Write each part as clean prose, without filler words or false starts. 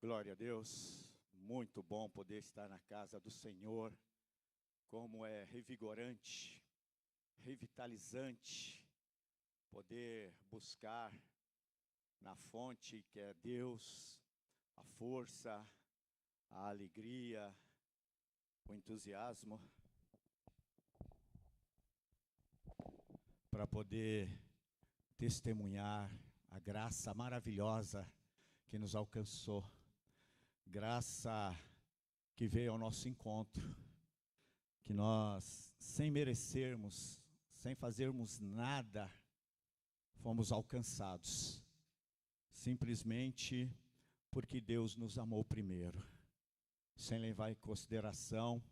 Glória a Deus, muito bom poder estar na casa do Senhor, como é revigorante, revitalizante, poder buscar na fonte que é Deus, a força, a alegria, o entusiasmo, para poder testemunhar a graça maravilhosa que nos alcançou. Graça que veio ao nosso encontro, que nós, sem merecermos, sem fazermos nada, fomos alcançados, simplesmente porque Deus nos amou primeiro, sem levar em consideração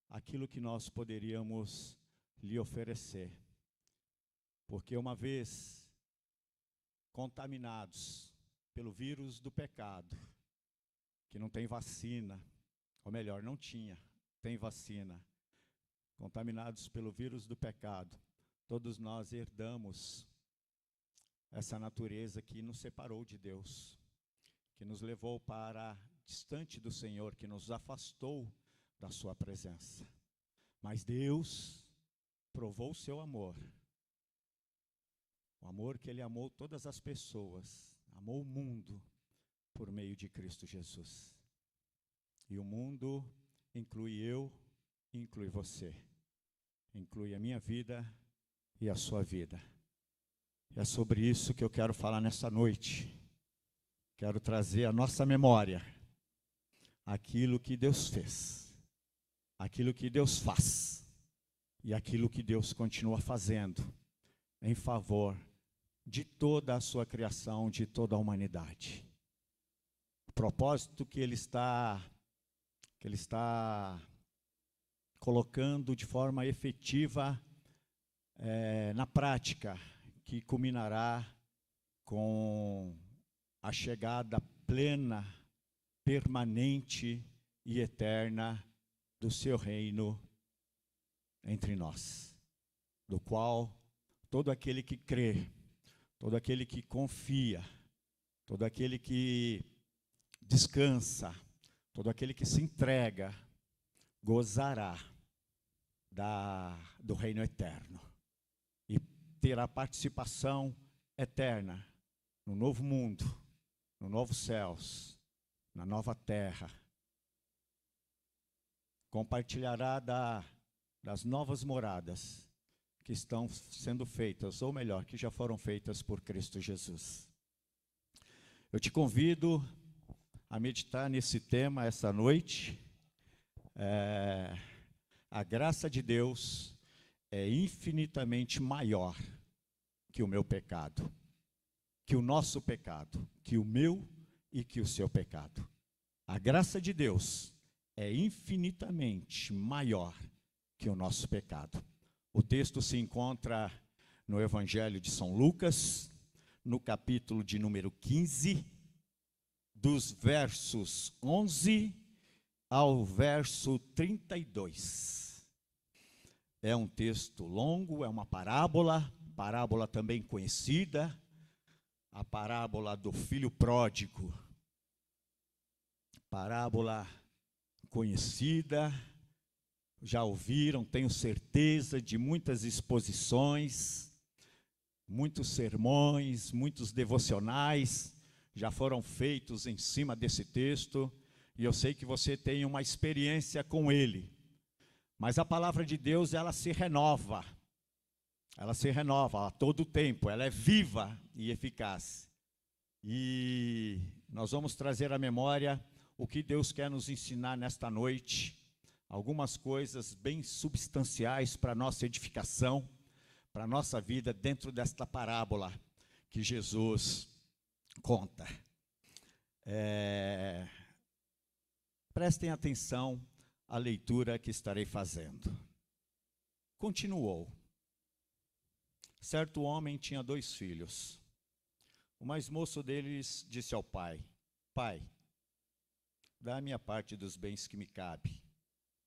aquilo que nós poderíamos lhe oferecer. Porque uma vez contaminados pelo vírus do pecado, que não tem vacina, ou melhor, não tinha, tem vacina. Contaminados pelo vírus do pecado, todos nós herdamos essa natureza que nos separou de Deus, que nos levou para distante do Senhor, que nos afastou da sua presença. Mas Deus provou o seu amor, o amor que Ele amou todas as pessoas, amou o mundo, por meio de Cristo Jesus. E o mundo inclui eu, inclui você, inclui a minha vida e a sua vida. E é sobre isso que eu quero falar nessa noite. Quero trazer à nossa memória aquilo que Deus fez, aquilo que Deus faz e aquilo que Deus continua fazendo em favor de toda a sua criação, de toda a humanidade. O propósito que Ele está colocando de forma efetiva na prática, que culminará com a chegada plena, permanente e eterna do seu reino entre nós, do qual todo aquele que crê, todo aquele que confia, todo aquele que descansa, todo aquele que se entrega, gozará do reino eterno e terá participação eterna no novo mundo, no novos céus, na nova terra. Compartilhará das novas moradas que estão sendo feitas, ou melhor, que já foram feitas por Cristo Jesus. Eu te convido a meditar nesse tema essa noite. A graça de Deus é infinitamente maior que o meu pecado, que o nosso pecado, que o meu e que o seu pecado. A graça de Deus é infinitamente maior que o nosso pecado. O texto se encontra no Evangelho de São Lucas, no capítulo de número 15, dos versos 11 ao verso 32. É um texto longo, é uma parábola também conhecida, a parábola do filho pródigo. Parábola conhecida, já ouviram, tenho certeza, de muitas exposições, muitos sermões, muitos devocionais já foram feitos em cima desse texto, e eu sei que você tem uma experiência com ele. Mas a palavra de Deus, ela se renova a todo tempo, ela é viva e eficaz. E nós vamos trazer à memória o que Deus quer nos ensinar nesta noite, algumas coisas bem substanciais para a nossa edificação, para a nossa vida dentro desta parábola que Jesus conta. Prestem atenção à leitura que estarei fazendo. Continuou. Certo homem tinha 2 filhos. O mais moço deles disse ao pai: Pai, dá a minha parte dos bens que me cabe.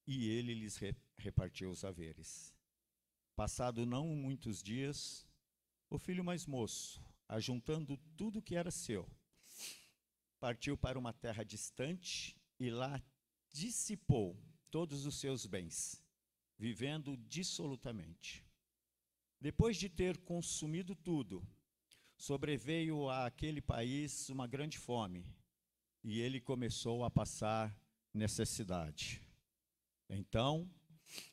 E ele lhes repartiu os haveres. Passado não muitos dias, o filho mais moço, ajuntando tudo que era seu, partiu para uma terra distante e lá dissipou todos os seus bens, vivendo dissolutamente. Depois de ter consumido tudo, sobreveio àquele país uma grande fome, e ele começou a passar necessidade. Então,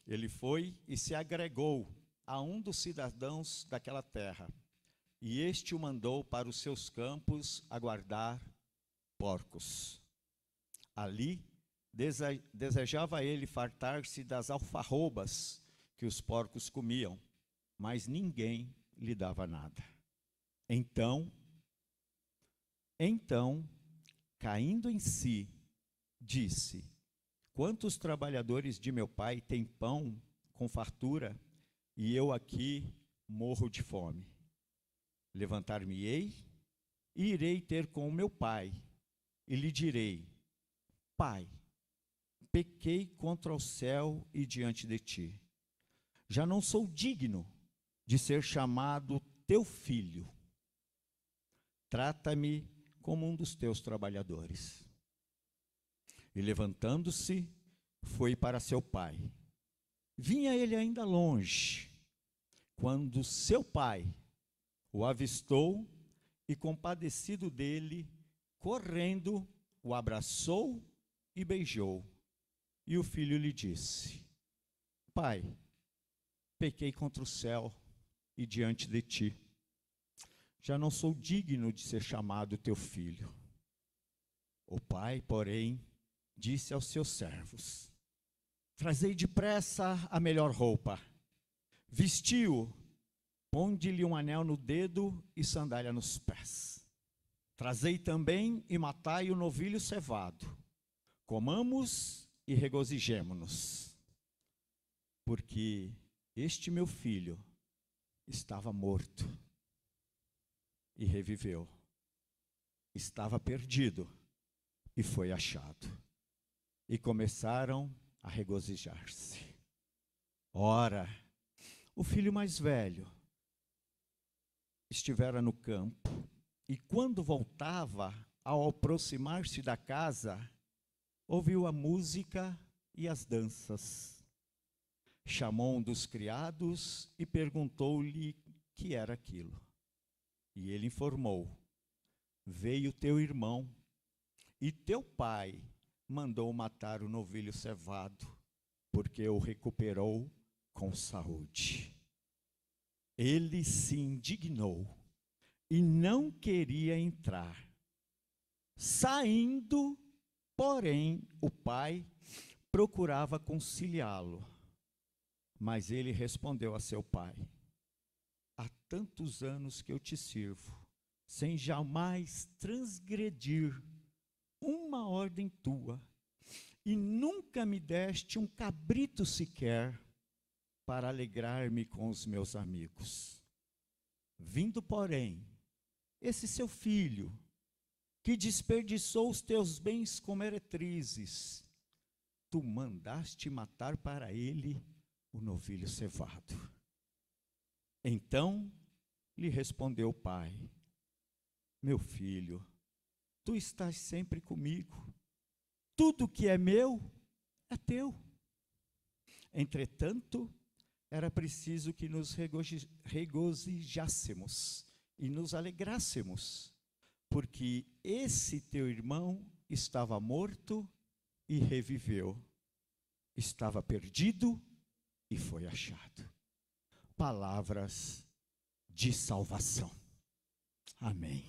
ele foi e se agregou a um dos cidadãos daquela terra, e este o mandou para os seus campos a guardar porcos. Ali, desejava ele fartar-se das alfarrobas que os porcos comiam, mas ninguém lhe dava nada. Então, caindo em si, disse: quantos trabalhadores de meu pai têm pão com fartura, e eu aqui morro de fome? Levantar-me-ei e irei ter com meu pai, e lhe direi: Pai, pequei contra o céu e diante de ti. Já não sou digno de ser chamado teu filho. Trata-me como um dos teus trabalhadores. E levantando-se, foi para seu pai. Vinha ele ainda longe, quando seu pai o avistou e, compadecido dele, correndo, o abraçou e beijou. E o filho lhe disse: Pai, pequei contra o céu e diante de ti. Já não sou digno de ser chamado teu filho. O pai, porém, disse aos seus servos: trazei depressa a melhor roupa, vestiu-o, ponde-lhe um anel no dedo e sandália nos pés. Trazei também e matai o novilho cevado. Comamos e regozijemo-nos, porque este meu filho estava morto e reviveu, estava perdido e foi achado. E começaram a regozijar-se. Ora, o filho mais velho estivera no campo, e quando voltava, ao aproximar-se da casa, ouviu a música e as danças. Chamou um dos criados e perguntou-lhe que era aquilo. E ele informou: veio teu irmão, e teu pai mandou matar o novilho cevado, porque o recuperou com saúde. Ele se indignou e não queria entrar. Saindo, porém, o pai procurava conciliá-lo. Mas ele respondeu a seu pai: há tantos anos que eu te sirvo, sem jamais transgredir uma ordem tua, e nunca me deste um cabrito sequer para alegrar-me com os meus amigos. Vindo, porém, esse seu filho, que desperdiçou os teus bens com meretrizes, tu mandaste matar para ele o novilho cevado. Então lhe respondeu o pai: meu filho, tu estás sempre comigo, tudo que é meu é teu. Entretanto, era preciso que nos regozijássemos e nos alegrássemos, porque esse teu irmão estava morto e reviveu, estava perdido e foi achado. Palavras de salvação. Amém.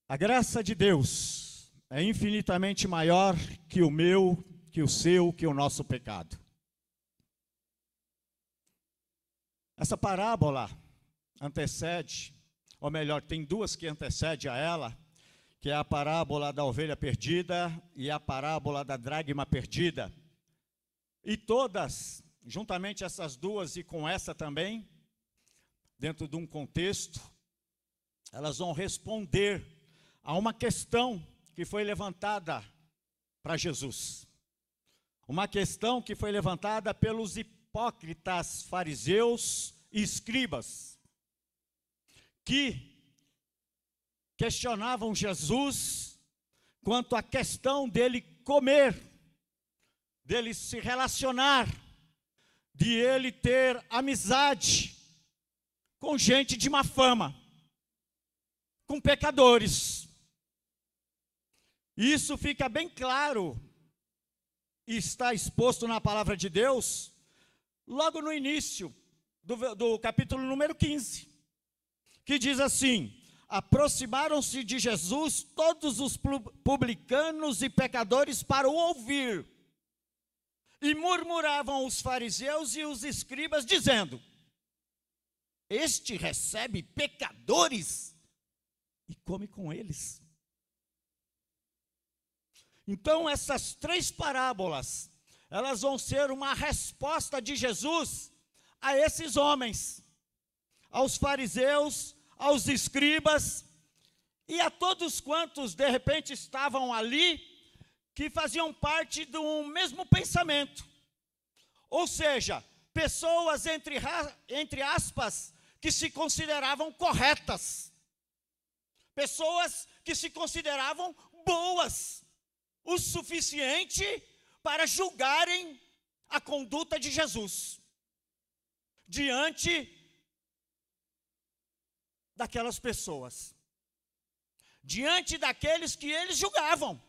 A graça de Deus é infinitamente maior que o meu, que o seu, que o nosso pecado. Essa parábola antecede, ou melhor, tem duas que antecedem a ela, que é a parábola da ovelha perdida e a parábola da dracma perdida. E todas, juntamente essas duas e com essa também, dentro de um contexto, elas vão responder a uma questão que foi levantada para Jesus. Uma questão que foi levantada pelos hipócritas fariseus e escribas, que questionavam Jesus quanto à questão dele comer, dele se relacionar, de ele ter amizade com gente de má fama, com pecadores. Isso fica bem claro e está exposto na palavra de Deus, logo no início do capítulo número 15, que diz assim: aproximaram-se de Jesus todos os publicanos e pecadores para o ouvir, e murmuravam os fariseus e os escribas, dizendo: este recebe pecadores e come com eles. Então essas 3 parábolas, elas vão ser uma resposta de Jesus a esses homens, aos fariseus, aos escribas e a todos quantos de repente estavam ali, que faziam parte do mesmo pensamento. Ou seja, pessoas entre aspas, que se consideravam corretas, pessoas que se consideravam boas, o suficiente para julgarem a conduta de Jesus diante daquelas pessoas, diante daqueles que eles julgavam,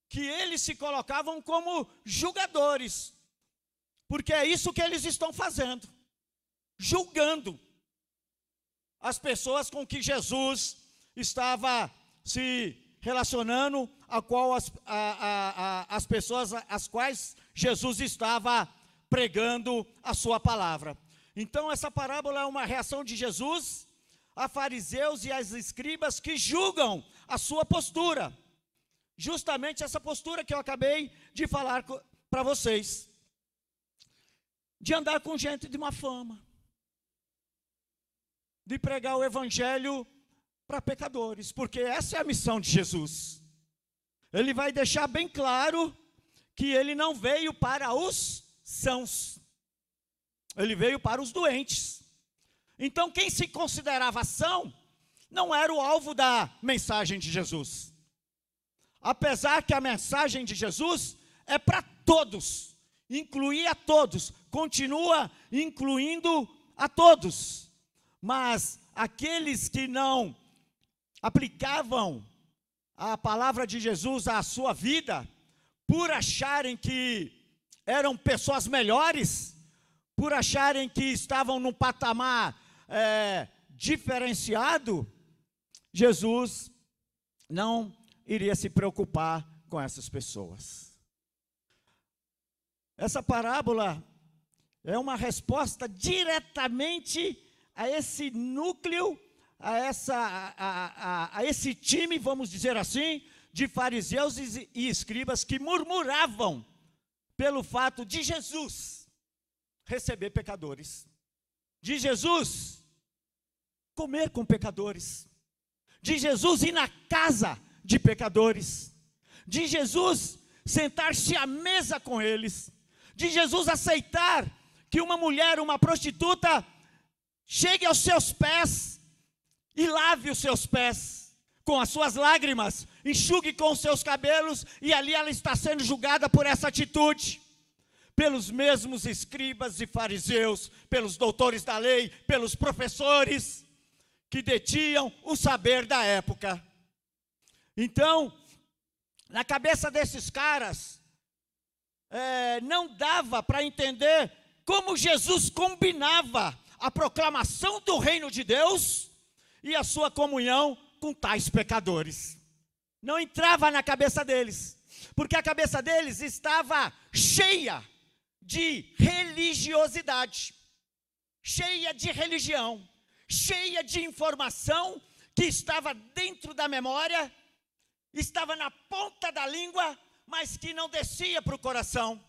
que eles se colocavam como julgadores, porque é isso que eles estão fazendo, julgando as pessoas com que Jesus estava se relacionando, as pessoas às quais Jesus estava pregando a sua palavra. Então essa parábola é uma reação de Jesus a fariseus e as escribas que julgam a sua postura, justamente essa postura que eu acabei de falar para vocês, de andar com gente de má fama, de pregar o evangelho para pecadores, porque essa é a missão de Jesus. Ele vai deixar bem claro que ele não veio para os sãos, ele veio para os doentes. Então quem se considerava são não era o alvo da mensagem de Jesus, apesar que a mensagem de Jesus é para todos, incluir a todos, continua incluindo a todos, mas aqueles que não aplicavam a palavra de Jesus à sua vida, por acharem que eram pessoas melhores, por acharem que estavam num patamar diferenciado, Jesus não iria se preocupar com essas pessoas. Essa parábola é uma resposta diretamente a esse núcleo, a esse time, vamos dizer assim, de fariseus e escribas que murmuravam pelo fato de Jesus receber pecadores, de Jesus comer com pecadores, de Jesus ir na casa de pecadores, de Jesus sentar-se à mesa com eles, de Jesus aceitar que uma mulher, uma prostituta, chegue aos seus pés e lave os seus pés com as suas lágrimas, enxugue com os seus cabelos, e ali ela está sendo julgada por essa atitude, pelos mesmos escribas e fariseus, pelos doutores da lei, pelos professores que detinham o saber da época. Então, na cabeça desses caras, não dava para entender como Jesus combinava a proclamação do reino de Deus e a sua comunhão com tais pecadores. Não entrava na cabeça deles, porque a cabeça deles estava cheia de religiosidade, cheia de religião, cheia de informação que estava dentro da memória, estava na ponta da língua, mas que não descia para o coração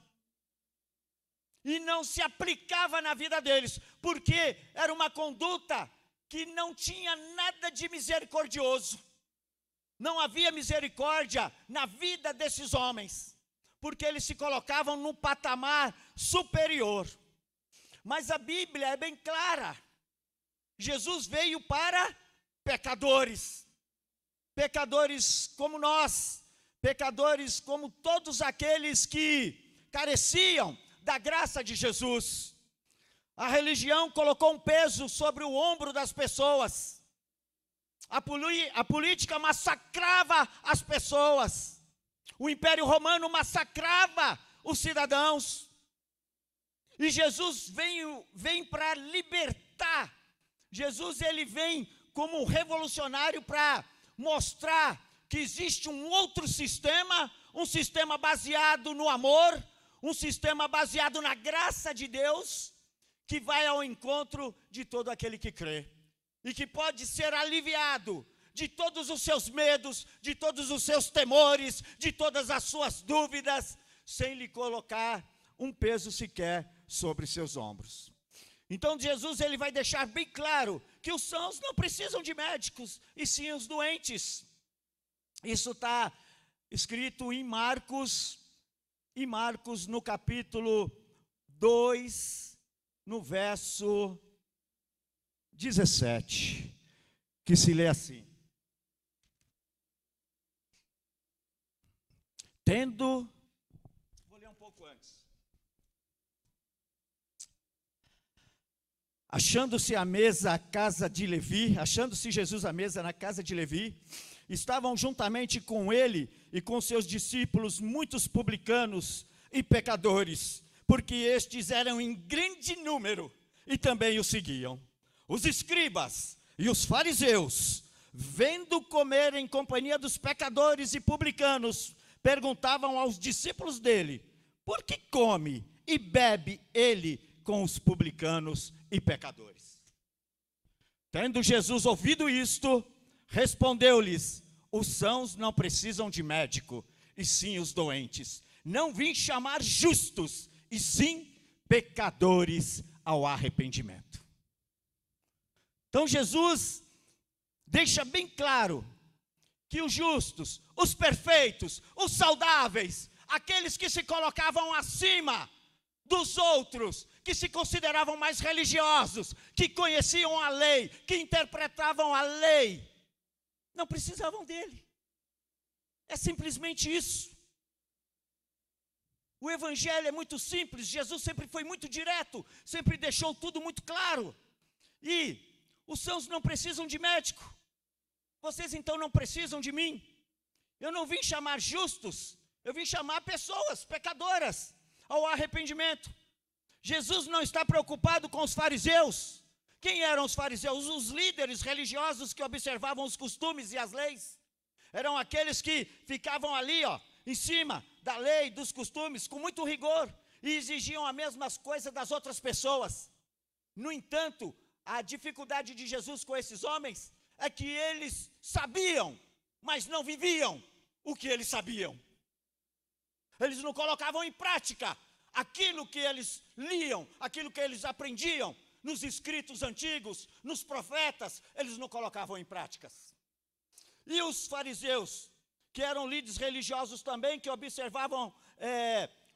e não se aplicava na vida deles, porque era uma conduta que não tinha nada de misericordioso. Não havia misericórdia na vida desses homens, porque eles se colocavam num patamar superior. Mas a Bíblia é bem clara. Jesus veio para pecadores, pecadores como nós, pecadores como todos aqueles que careciam da graça de Jesus. A religião colocou um peso sobre o ombro das pessoas. A política massacrava as pessoas. O Império Romano massacrava os cidadãos. E Jesus vem para libertar. Jesus ele vem como um revolucionário para mostrar que existe um outro sistema, um sistema baseado no amor, um sistema baseado na graça de Deus, que vai ao encontro de todo aquele que crê. E que pode ser aliviado de todos os seus medos, de todos os seus temores, de todas as suas dúvidas, sem lhe colocar um peso sequer sobre seus ombros. Então Jesus ele vai deixar bem claro que os sãos não precisam de médicos, e sim os doentes. Isso está escrito em Marcos no capítulo 2, no verso 17, que se lê assim: vou ler um pouco antes. Achando-se Jesus à mesa na casa de Levi, estavam juntamente com ele e com seus discípulos muitos publicanos e pecadores, porque estes eram em grande número e também o seguiam. Os escribas e os fariseus, vendo comer em companhia dos pecadores e publicanos, perguntavam aos discípulos dele: por que come e bebe ele com os publicanos e pecadores? Tendo Jesus ouvido isto, respondeu-lhes: os sãos não precisam de médico, e sim os doentes. Não vim chamar justos, e sim pecadores ao arrependimento. Então Jesus deixa bem claro que os justos, os perfeitos, os saudáveis, aqueles que se colocavam acima dos outros, que se consideravam mais religiosos, que conheciam a lei, que interpretavam a lei, não precisavam dele. É simplesmente isso. O evangelho é muito simples. Jesus sempre foi muito direto, sempre deixou tudo muito claro. E os sãos não precisam de médico. Vocês então não precisam de mim. Eu não vim chamar justos, eu vim chamar pessoas pecadoras ao arrependimento. Jesus não está preocupado com os fariseus. Quem eram os fariseus? Os líderes religiosos que observavam os costumes e as leis. Eram aqueles que ficavam ali, em cima da lei, dos costumes, com muito rigor, e exigiam as mesmas coisas das outras pessoas. No entanto, a dificuldade de Jesus com esses homens é que eles sabiam, mas não viviam o que eles sabiam. Eles não colocavam em prática aquilo que eles liam, aquilo que eles aprendiam nos escritos antigos, nos profetas, eles não colocavam em práticas. E os fariseus, que eram líderes religiosos também, que observavam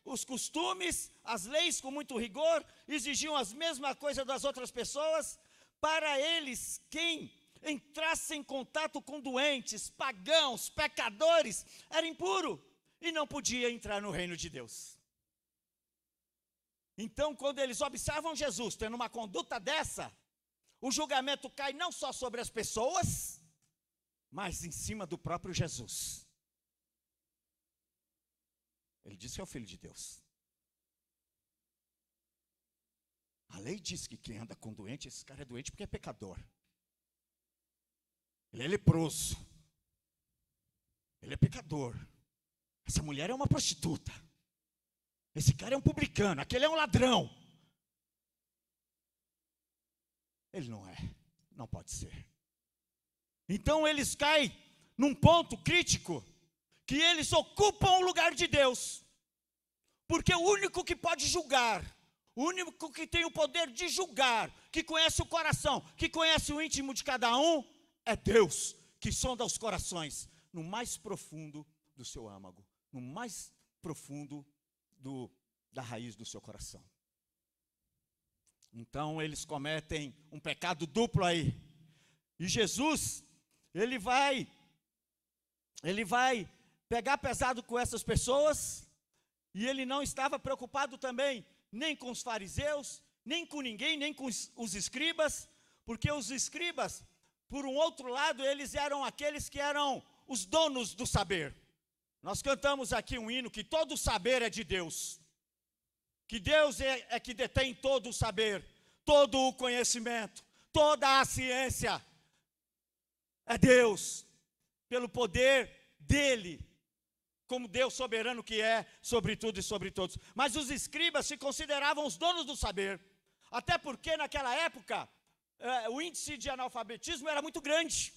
os costumes, as leis com muito rigor, exigiam as mesmas coisas das outras pessoas. Para eles, quem entrasse em contato com doentes, pagãos, pecadores, era impuro e não podia entrar no reino de Deus. Então, quando eles observam Jesus tendo uma conduta dessa, o julgamento cai não só sobre as pessoas, mas em cima do próprio Jesus. Ele diz que é o Filho de Deus. A lei diz que quem anda com doente, esse cara é doente porque é pecador. Ele é leproso. Ele é pecador. Essa mulher é uma prostituta. Esse cara é um publicano, aquele é um ladrão. Ele não é, não pode ser. Então eles caem num ponto crítico, que eles ocupam o lugar de Deus. Porque o único que pode julgar, o único que tem o poder de julgar, que conhece o coração, que conhece o íntimo de cada um, é Deus, que sonda os corações, no mais profundo do seu âmago, no mais profundo da raiz do seu coração. Então eles cometem um pecado duplo aí. E Jesus, ele vai pegar pesado com essas pessoas, e ele não estava preocupado também nem com os fariseus, nem com ninguém, nem com os escribas, porque os escribas, por um outro lado, eles eram aqueles que eram os donos do saber. Nós cantamos aqui um hino que todo o saber é de Deus, que Deus é que detém todo o saber, todo o conhecimento, toda a ciência. É Deus, pelo poder dele, como Deus soberano que é sobre tudo e sobre todos. Mas os escribas se consideravam os donos do saber, até porque naquela época o índice de analfabetismo era muito grande.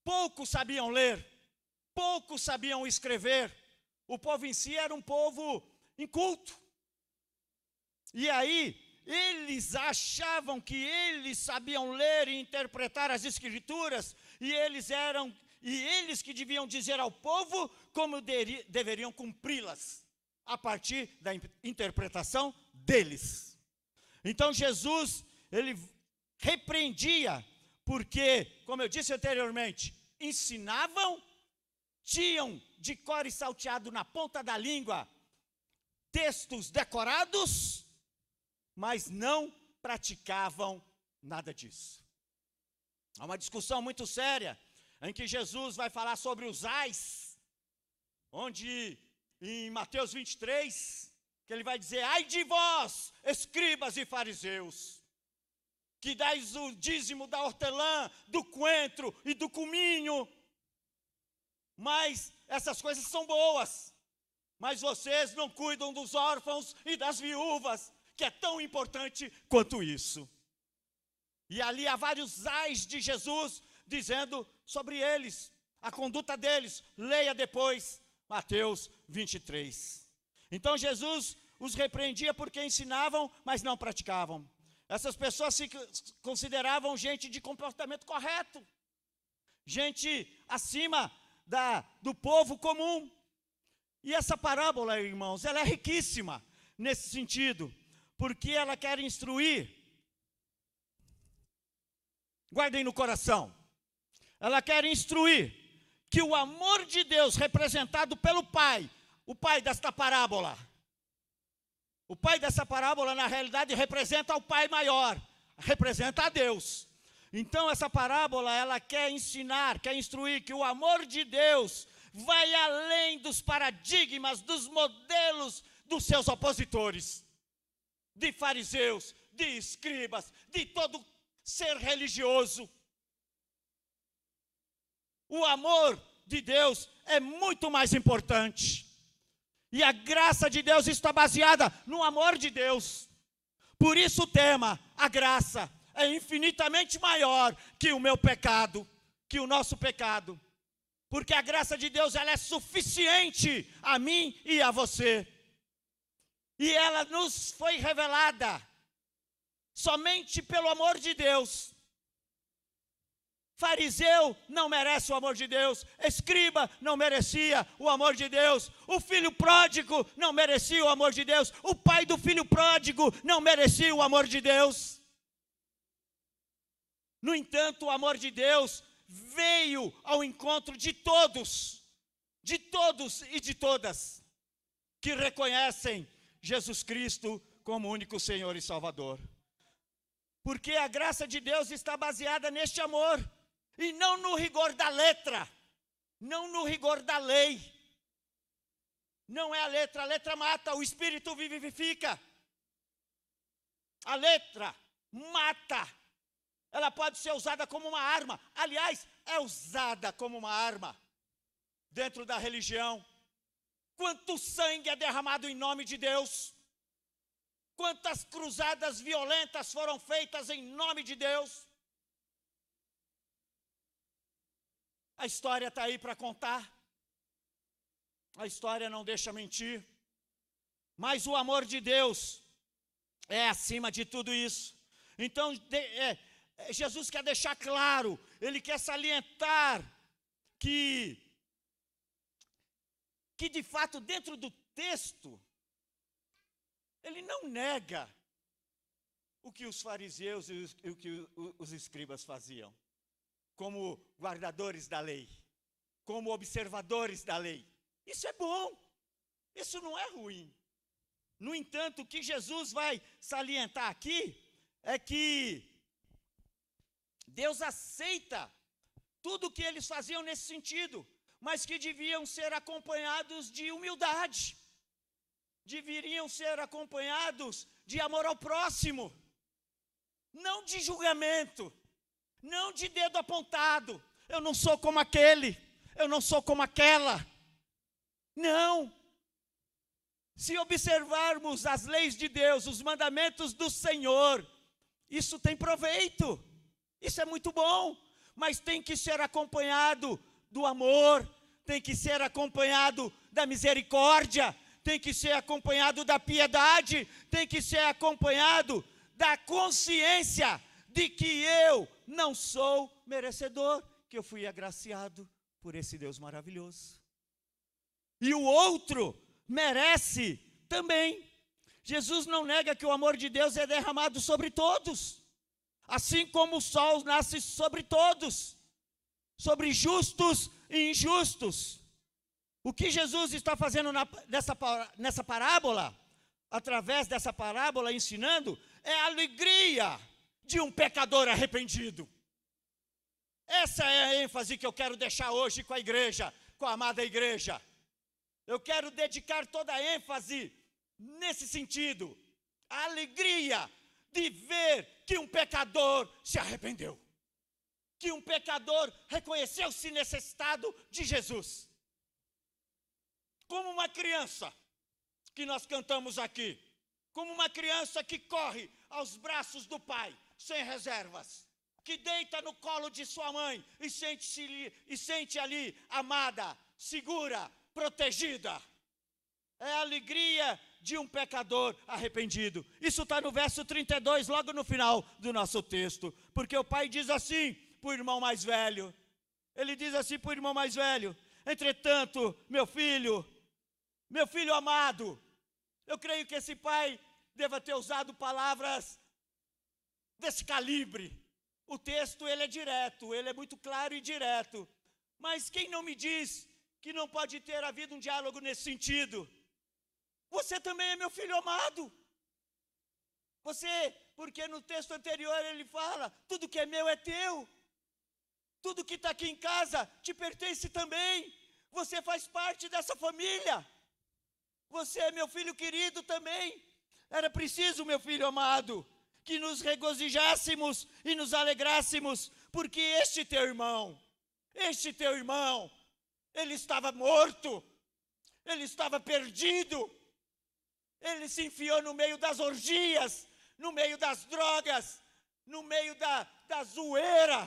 Poucos sabiam ler, poucos sabiam escrever. O povo em si era um povo inculto. E aí, eles achavam que eles sabiam ler e interpretar as escrituras, e eles que deviam dizer ao povo como deveriam cumpri-las, a partir da interpretação deles. Então Jesus, ele repreendia, porque, como eu disse anteriormente, ensinavam, tinham de cor e salteado na ponta da língua textos decorados, mas não praticavam nada disso. Há uma discussão muito séria, em que Jesus vai falar sobre os ais, onde em Mateus 23, que ele vai dizer: ai de vós, escribas e fariseus, que dais o dízimo da hortelã, do coentro e do cominho, mas essas coisas são boas, mas vocês não cuidam dos órfãos e das viúvas, que é tão importante quanto isso. E ali há vários ais de Jesus, dizendo sobre eles, a conduta deles. Leia depois Mateus 23. Então Jesus os repreendia porque ensinavam, mas não praticavam. Essas pessoas se consideravam gente de comportamento correto, gente acima do povo comum. E essa parábola, irmãos, ela é riquíssima nesse sentido, porque ela quer instruir, guardem no coração, ela quer instruir que o amor de Deus representado pelo Pai, o Pai desta parábola, na realidade representa o Pai maior, representa a Deus. Então essa parábola, ela quer ensinar, quer instruir que o amor de Deus vai além dos paradigmas, dos modelos dos seus opositores, de fariseus, de escribas, de todo ser religioso. O amor de Deus é muito mais importante. E a graça de Deus está baseada no amor de Deus. Por isso o tema, a graça, é infinitamente maior que o meu pecado, que o nosso pecado. Porque a graça de Deus, ela é suficiente a mim e a você. E ela nos foi revelada somente pelo amor de Deus. Fariseu não merece o amor de Deus, escriba não merecia o amor de Deus, o filho pródigo não merecia o amor de Deus, o pai do filho pródigo não merecia o amor de Deus. No entanto, o amor de Deus veio ao encontro de todos e de todas que reconhecem Jesus Cristo como único Senhor e Salvador. Porque a graça de Deus está baseada neste amor, e não no rigor da letra, não no rigor da lei. Não é a letra mata, o Espírito vivifica. A letra mata, ela pode ser usada como uma arma, aliás, é usada como uma arma dentro da religião. Quanto sangue é derramado em nome de Deus, quantas cruzadas violentas foram feitas em nome de Deus. A história está aí para contar, a história não deixa mentir, mas o amor de Deus é acima de tudo isso. Então, Jesus quer deixar claro, ele quer salientar que de fato dentro do texto, ele não nega o que os fariseus e o que os escribas faziam, como guardadores da lei, como observadores da lei. Isso é bom, isso não é ruim. No entanto, o que Jesus vai salientar aqui é que Deus aceita tudo o que eles faziam nesse sentido, mas que deviam ser acompanhados de humildade, deveriam ser acompanhados de amor ao próximo, não de julgamento, não de dedo apontado. Eu não sou como aquele, eu não sou como aquela. Não. Se observarmos as leis de Deus, os mandamentos do Senhor, isso tem proveito, isso é muito bom, mas tem que ser acompanhado do amor, tem que ser acompanhado da misericórdia, tem que ser acompanhado da piedade, tem que ser acompanhado da consciência de que eu não sou merecedor, que eu fui agraciado por esse Deus maravilhoso. E o outro merece também. Jesus não nega que o amor de Deus é derramado sobre todos, assim como o sol nasce sobre todos, sobre justos e injustos. O que Jesus está fazendo nessa parábola, através dessa parábola ensinando, é a alegria de um pecador arrependido. Essa é a ênfase que eu quero deixar hoje com a igreja, com a amada igreja. Eu quero dedicar toda a ênfase nesse sentido, a alegria de ver que um pecador se arrependeu, que um pecador reconheceu-se necessitado de Jesus. Como uma criança que nós cantamos aqui, como uma criança que corre aos braços do pai, sem reservas, que deita no colo de sua mãe e sente ali amada, segura, protegida. É a alegria de um pecador arrependido. Isso está no verso 32, logo no final do nosso texto. Porque o pai diz assim para o irmão mais velho. Ele diz assim para o irmão mais velho: entretanto, meu filho amado. Eu creio que esse pai deva ter usado palavras desse calibre. O texto ele é direto, ele é muito claro e direto. Mas quem não me diz que não pode ter havido um diálogo nesse sentido? Você também é meu filho amado. Você, porque no texto anterior ele fala, tudo que é meu é teu. Tudo que está aqui em casa te pertence também. Você faz parte dessa família. Você é meu filho querido também. Era preciso, meu filho amado, que nos regozijássemos e nos alegrássemos, porque este teu irmão, ele estava morto, ele estava perdido, ele se enfiou no meio das orgias, no meio das drogas, no meio da zoeira.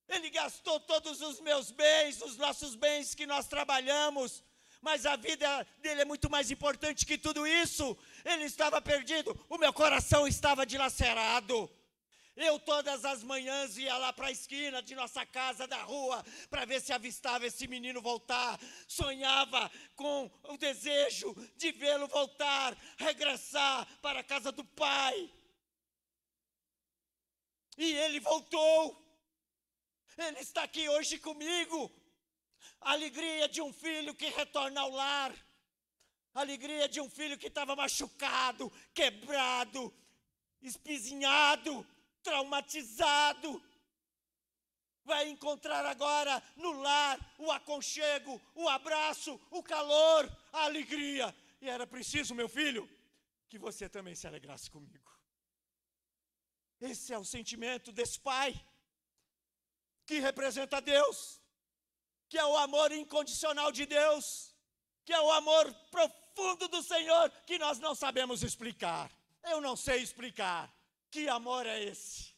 Ele gastou todos os meus bens, os nossos bens que nós trabalhamos, mas a vida dele é muito mais importante que tudo isso. Ele estava perdido, o meu coração estava dilacerado. Eu todas as manhãs ia lá para a esquina de nossa casa, da rua, para ver se avistava esse menino voltar. Sonhava com o desejo de vê-lo voltar, regressar para a casa do pai. E ele voltou. Ele está aqui hoje comigo. A alegria de um filho que retorna ao lar. A alegria de um filho que estava machucado, quebrado, espizinhado, traumatizado. Vai encontrar agora no lar o aconchego, o abraço, o calor, a alegria. E era preciso, meu filho, que você também se alegrasse comigo. Esse é o sentimento desse pai, que representa Deus, que é o amor incondicional de Deus, que é o amor profundo do Senhor, que nós não sabemos explicar. Eu não sei explicar. Que amor é esse?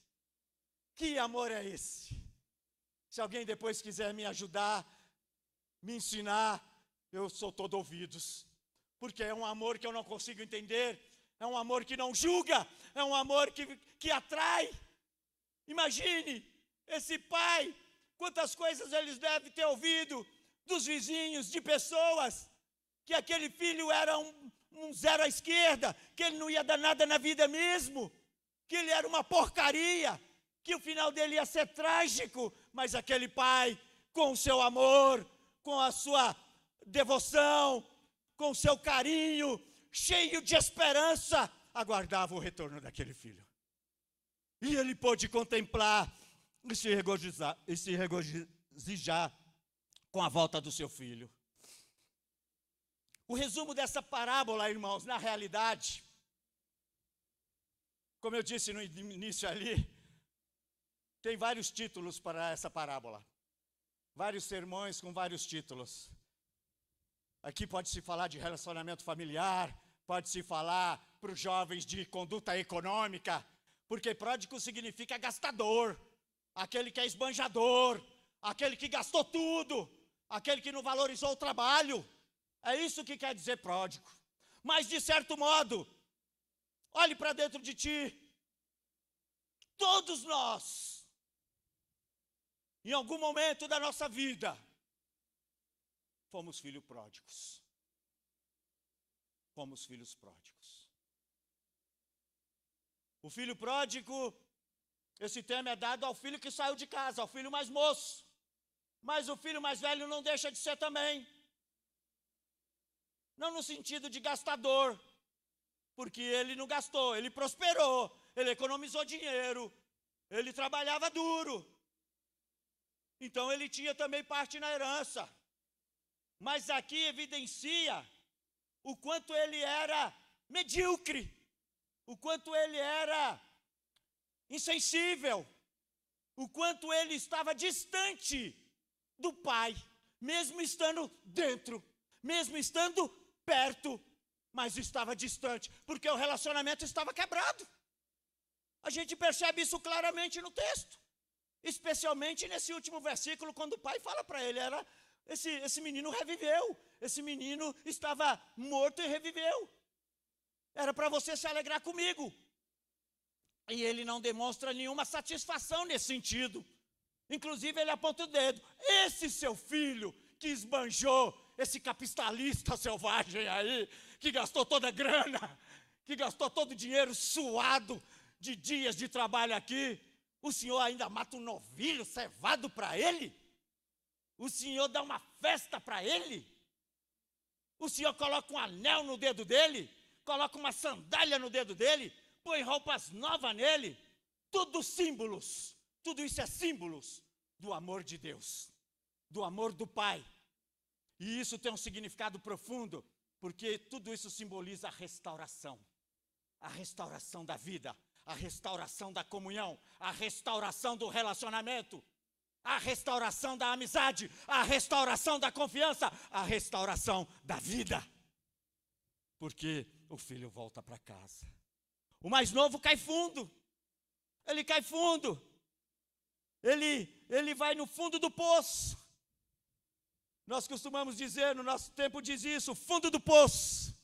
Que amor é esse? Se alguém depois quiser me ajudar, me ensinar, eu sou todo ouvidos. Porque é um amor que eu não consigo entender, é um amor que não julga, é um amor que atrai. Imagine esse pai, quantas coisas eles devem ter ouvido dos vizinhos, de pessoas, que aquele filho era um zero à esquerda, que ele não ia dar nada na vida mesmo. que ele era uma porcaria, que o final dele ia ser trágico, mas aquele pai, com o seu amor, com a sua devoção, com o seu carinho, cheio de esperança, aguardava o retorno daquele filho. E ele pôde contemplar e se regozijar com a volta do seu filho. O resumo dessa parábola, irmãos, na realidade, como eu disse no início ali, tem vários títulos para essa parábola. Vários sermões com vários títulos. Aqui pode-se falar de relacionamento familiar, pode-se falar para os jovens de conduta econômica, porque pródigo significa gastador, aquele que é esbanjador, aquele que gastou tudo, aquele que não valorizou o trabalho. É isso que quer dizer pródigo. Mas, de certo modo, olhe para dentro de ti. Todos nós, em algum momento da nossa vida, fomos filhos pródigos. Fomos filhos pródigos. O filho pródigo, esse termo é dado ao filho que saiu de casa, ao filho mais moço. Mas o filho mais velho não deixa de ser também. Não no sentido de gastador, porque ele não gastou, ele prosperou, ele economizou dinheiro, ele trabalhava duro. Então ele tinha também parte na herança. Mas aqui evidencia o quanto ele era medíocre, o quanto ele era insensível, o quanto ele estava distante do pai, mesmo estando dentro, mesmo estando perto, mas estava distante, porque o relacionamento estava quebrado. A gente percebe isso claramente no texto, especialmente nesse último versículo, quando o pai fala para ele, esse menino reviveu, esse menino estava morto e reviveu. Era para você se alegrar comigo. E ele não demonstra nenhuma satisfação nesse sentido. Inclusive ele aponta o dedo. Esse seu filho que esbanjou, esse capitalista selvagem aí, que gastou toda a grana, que gastou todo o dinheiro suado de dias de trabalho aqui, o senhor ainda mata um novilho cevado para ele? O senhor dá uma festa para ele? O senhor coloca um anel no dedo dele? Coloca uma sandália no dedo dele? Põe roupas novas nele? Tudo símbolos. Tudo isso é símbolos do amor de Deus, do amor do Pai. E isso tem um significado profundo, porque tudo isso simboliza a restauração da vida, a restauração da comunhão, a restauração do relacionamento, a restauração da amizade, a restauração da confiança, a restauração da vida. Porque o filho volta para casa. O mais novo cai fundo. Ele cai fundo. Ele vai no fundo do poço. Nós costumamos dizer, no nosso tempo diz isso, fundo do poço.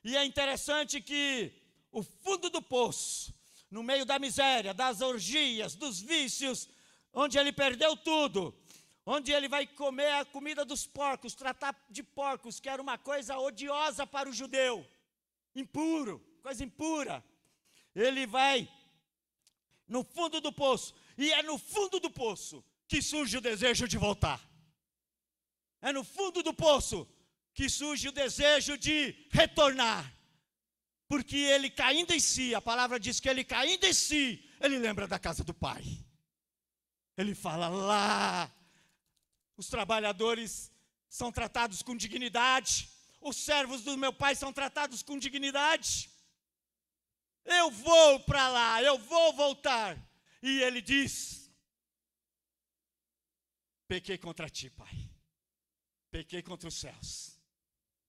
E é interessante que o fundo do poço, no meio da miséria, das orgias, dos vícios, onde ele perdeu tudo, onde ele vai comer a comida dos porcos, tratar de porcos, que era uma coisa odiosa para o judeu, impuro, coisa impura. Ele vai no fundo do poço, e é no fundo do poço que surge o desejo de voltar. É no fundo do poço que surge o desejo de retornar. Porque ele caindo em si, a palavra diz que ele caindo em si, ele lembra da casa do pai. Ele fala lá, os trabalhadores são tratados com dignidade, os servos do meu pai são tratados com dignidade. Eu vou para lá, eu vou voltar. E ele diz, pequei contra ti, pai. Pequei contra os céus.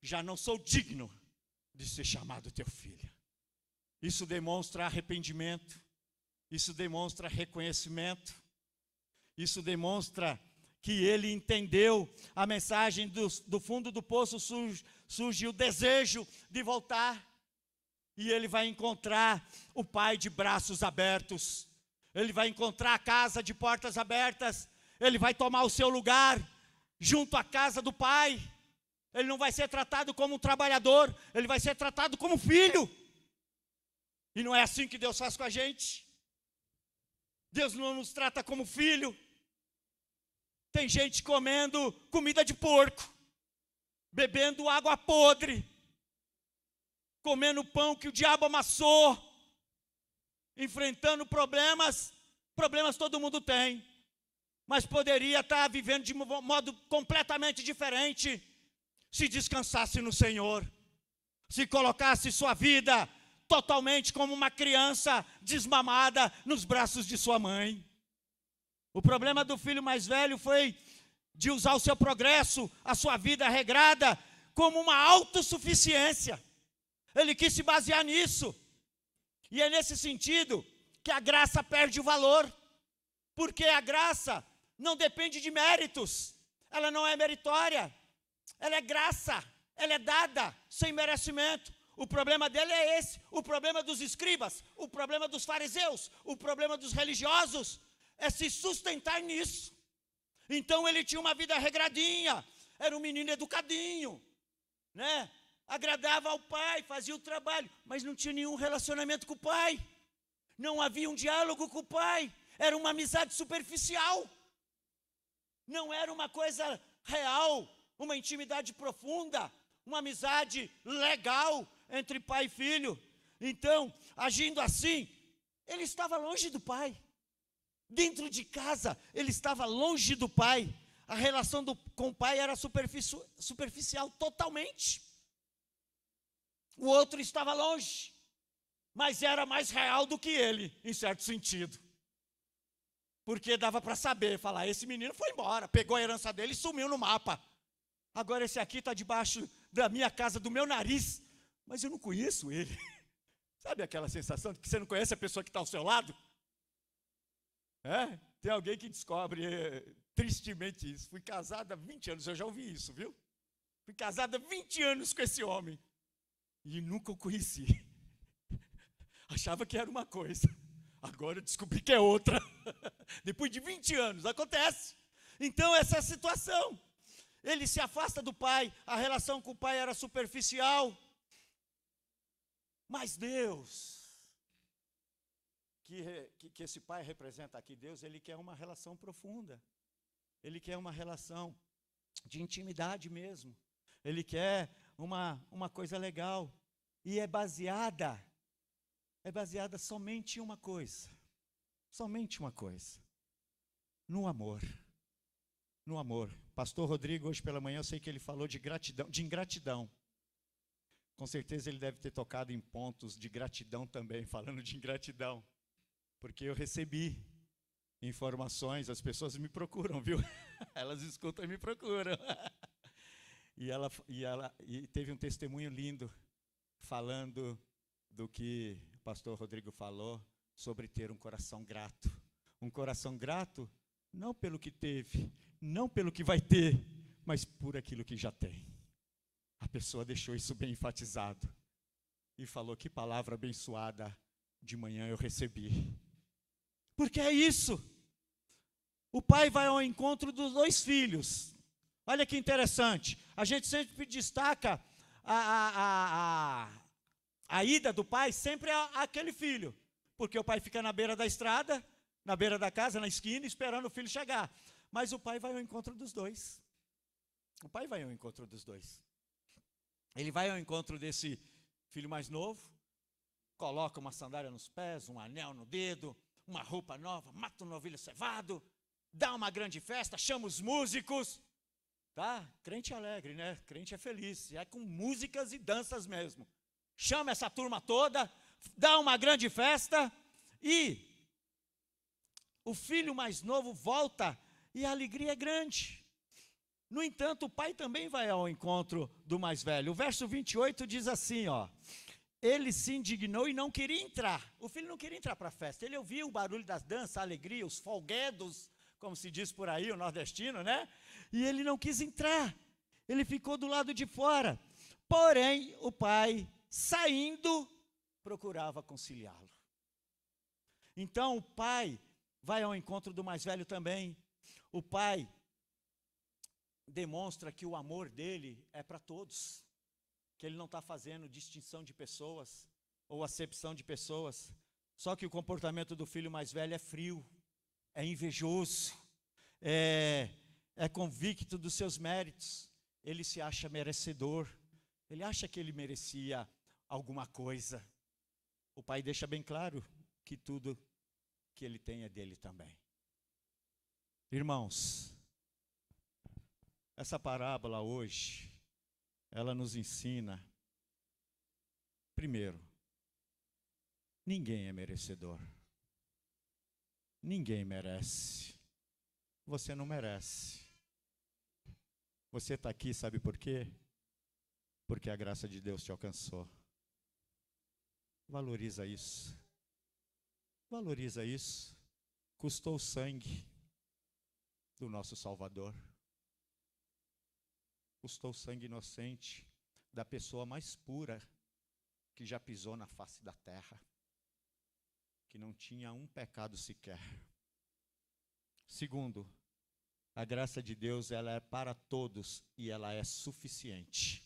Já não sou digno de ser chamado teu filho. Isso demonstra arrependimento. Isso demonstra reconhecimento. Isso demonstra que ele entendeu a mensagem do fundo do poço. Surge o desejo de voltar. E ele vai encontrar o pai de braços abertos. Ele vai encontrar a casa de portas abertas. Ele vai tomar o seu lugar junto à casa do pai. Ele não vai ser tratado como um trabalhador, ele vai ser tratado como filho. E não é assim que Deus faz com a gente. Deus não nos trata como filho. Tem gente comendo comida de porco, bebendo água podre, comendo pão que o diabo amassou, enfrentando problemas. Problemas todo mundo tem, mas poderia estar vivendo de modo completamente diferente se descansasse no Senhor, se colocasse sua vida totalmente como uma criança desmamada nos braços de sua mãe. O problema do filho mais velho foi de usar o seu progresso, a sua vida regrada, como uma autossuficiência. Ele quis se basear nisso. E é nesse sentido que a graça perde o valor. Porque a graça não depende de méritos. Ela não é meritória. Ela é graça. Ela é dada sem merecimento. O problema dele é esse. O problema dos escribas, o problema dos fariseus, o problema dos religiosos é se sustentar nisso. Então ele tinha uma vida regradinha, era um menino educadinho, né? Agradava ao pai, fazia o trabalho, mas não tinha nenhum relacionamento com o pai. Não havia um diálogo com o pai. Era uma amizade superficial. Não era uma coisa real, uma intimidade profunda, uma amizade legal entre pai e filho. Então, agindo assim, ele estava longe do pai. Dentro de casa, ele estava longe do pai. A relação com o pai era superficial totalmente. O outro estava longe, mas era mais real do que ele, em certo sentido. Porque dava para saber, falar, esse menino foi embora, pegou a herança dele e sumiu no mapa. Agora esse aqui está debaixo da minha casa, do meu nariz, mas eu não conheço ele. Sabe aquela sensação de que você não conhece a pessoa que está ao seu lado? Tem alguém que descobre tristemente isso. Fui casada há 20 anos, eu já ouvi isso, viu? Fui casada há 20 anos com esse homem e nunca o conheci. Achava que era uma coisa, agora eu descobri que é outra. Depois de 20 anos, acontece. Então essa é a situação. Ele se afasta do pai, a relação com o pai era superficial. Mas Deus, que esse pai representa aqui, Deus, ele quer uma relação profunda. Ele quer uma relação de intimidade mesmo. Ele quer uma coisa legal. E é baseada somente em uma coisa. Somente uma coisa. No amor. No amor. Pastor Rodrigo, hoje pela manhã, eu sei que ele falou de gratidão, de ingratidão. Com certeza ele deve ter tocado em pontos de gratidão também, falando de ingratidão. Porque eu recebi informações, as pessoas me procuram, viu? Elas escutam e me procuram. E teve um testemunho lindo, falando do que o pastor Rodrigo falou, sobre ter um coração grato. Um coração grato, não pelo que teve, não pelo que vai ter, mas por aquilo que já tem. A pessoa deixou isso bem enfatizado. E falou, que palavra abençoada de manhã eu recebi. Porque é isso. O pai vai ao encontro dos dois filhos. Olha que interessante. A gente sempre destaca a ida do pai sempre àquele filho. Porque o pai fica na beira da estrada, na beira da casa, na esquina, esperando o filho chegar. Mas o pai vai ao encontro dos dois. O pai vai ao encontro dos dois. Ele vai ao encontro desse filho mais novo, coloca uma sandália nos pés, um anel no dedo, uma roupa nova, mata um novilho cevado, dá uma grande festa, chama os músicos, tá? Crente alegre, né? Crente é feliz, é com músicas e danças mesmo. Chama essa turma toda, dá uma grande festa e o filho mais novo volta e a alegria é grande. No entanto, o pai também vai ao encontro do mais velho. O verso 28 diz assim, ó. Ele se indignou e não queria entrar. O filho não queria entrar para a festa. Ele ouvia o barulho das danças, a alegria, os folguedos, como se diz por aí, o nordestino, né? E ele não quis entrar. Ele ficou do lado de fora. Porém, o pai, saindo, procurava conciliá-lo. Então, o pai vai ao encontro do mais velho também. O pai demonstra que o amor dele é para todos, que ele não está fazendo distinção de pessoas. ou acepção de pessoas. Só que o comportamento do filho mais velho é frio, é invejoso, é convicto dos seus méritos. Ele se acha merecedor, ele acha que ele merecia alguma coisa. O pai deixa bem claro que tudo que ele tem é dele também. Irmãos, essa parábola hoje, ela nos ensina, primeiro, ninguém é merecedor. Ninguém merece. Você não merece. Você está aqui, sabe por quê? Porque a graça de Deus te alcançou. Valoriza isso. Valoriza isso. Custou o sangue do nosso Salvador. Custou o sangue inocente da pessoa mais pura que já pisou na face da terra, que não tinha um pecado sequer. Segundo, a graça de Deus, ela é para todos e ela é suficiente.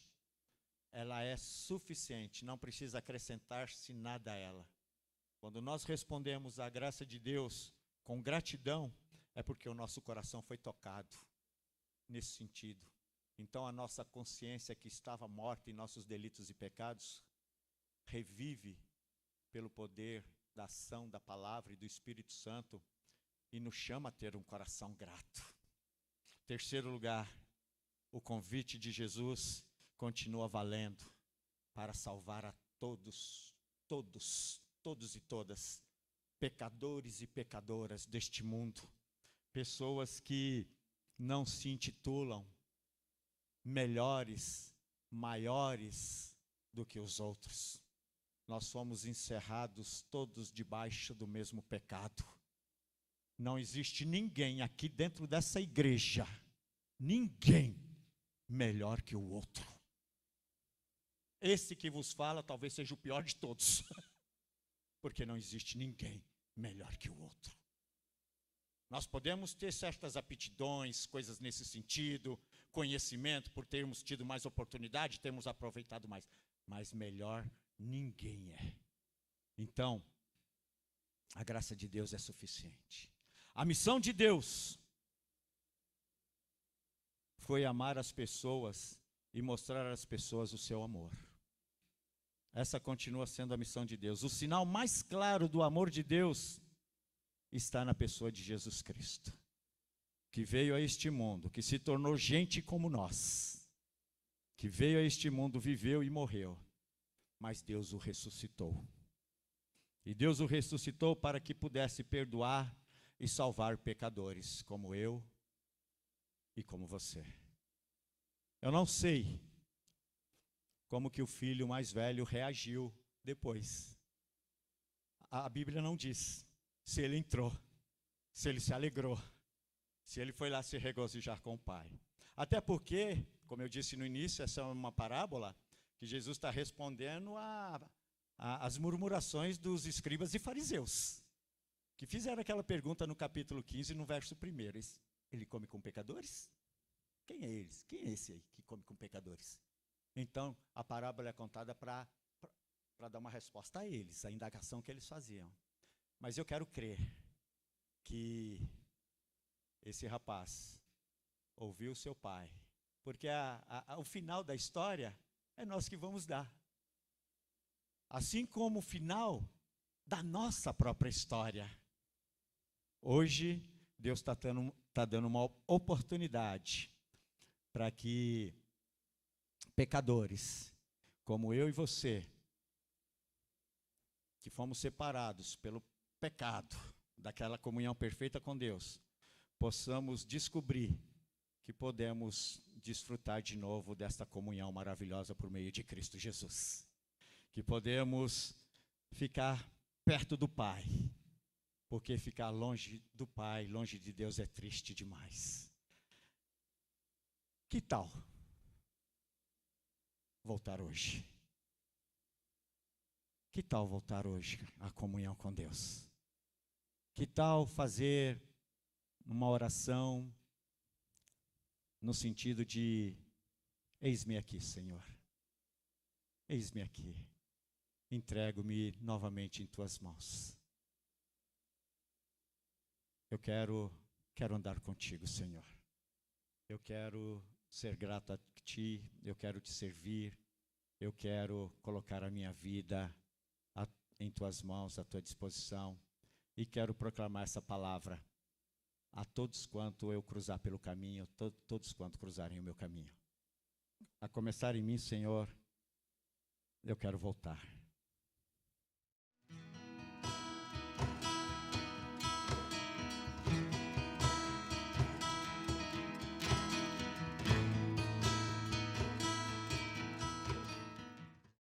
Ela é suficiente, não precisa acrescentar-se nada a ela. Quando nós respondemos à graça de Deus com gratidão, é porque o nosso coração foi tocado nesse sentido. Então a nossa consciência que estava morta em nossos delitos e pecados, revive pelo poder da ação da palavra e do Espírito Santo e nos chama a ter um coração grato. Terceiro lugar, o convite de Jesus continua valendo para salvar a todos e todas, pecadores e pecadoras deste mundo, pessoas que não se intitulam melhores, maiores do que os outros. Nós fomos encerrados todos debaixo do mesmo pecado. Não existe ninguém aqui dentro dessa igreja, ninguém melhor que o outro. Esse que vos fala talvez seja o pior de todos, porque não existe ninguém melhor que o outro. Nós podemos ter certas aptidões, coisas nesse sentido, conhecimento, por termos tido mais oportunidade, termos aproveitado mais, mas melhor ninguém é. Então, a graça de Deus é suficiente. A missão de Deus foi amar as pessoas e mostrar às pessoas o seu amor. Essa continua sendo a missão de Deus. O sinal mais claro do amor de Deus está na pessoa de Jesus Cristo, que veio a este mundo, que se tornou gente como nós, que veio a este mundo, viveu e morreu, mas Deus o ressuscitou. E Deus o ressuscitou para que pudesse perdoar e salvar pecadores, como eu e como você. Eu não sei como que o filho mais velho reagiu depois. A Bíblia não diz se ele entrou, se ele se alegrou, se ele foi lá se regozijar com o pai. Até porque, como eu disse no início, essa é uma parábola que Jesus está respondendo às murmurações dos escribas e fariseus, que fizeram aquela pergunta no capítulo 15, no verso 1. Ele come com pecadores? Quem é eles? Quem é esse aí que come com pecadores? Então, a parábola é contada para dar uma resposta a eles, a indagação que eles faziam. Mas eu quero crer que esse rapaz ouviu seu pai, porque o final da história é nós que vamos dar. Assim como o final da nossa própria história. Hoje, Deus está dando uma oportunidade para que pecadores, como eu e você, que fomos separados pelo pecado, daquela comunhão perfeita com Deus, possamos descobrir que podemos desfrutar de novo desta comunhão maravilhosa por meio de Cristo Jesus. Que podemos ficar perto do Pai, porque ficar longe do Pai, longe de Deus é triste demais. Que tal voltar hoje? Que tal voltar hoje à comunhão com Deus? Que tal fazer uma oração no sentido de: eis-me aqui, Senhor. Eis-me aqui. entrego-me novamente em tuas mãos. Eu quero andar contigo, Senhor. Eu quero ser grato a ti, eu quero te servir, eu quero colocar a minha vida em tuas mãos, à tua disposição, e quero proclamar essa palavra a todos quanto eu cruzar pelo caminho, todos quanto cruzarem o meu caminho. A começar em mim, Senhor, eu quero voltar.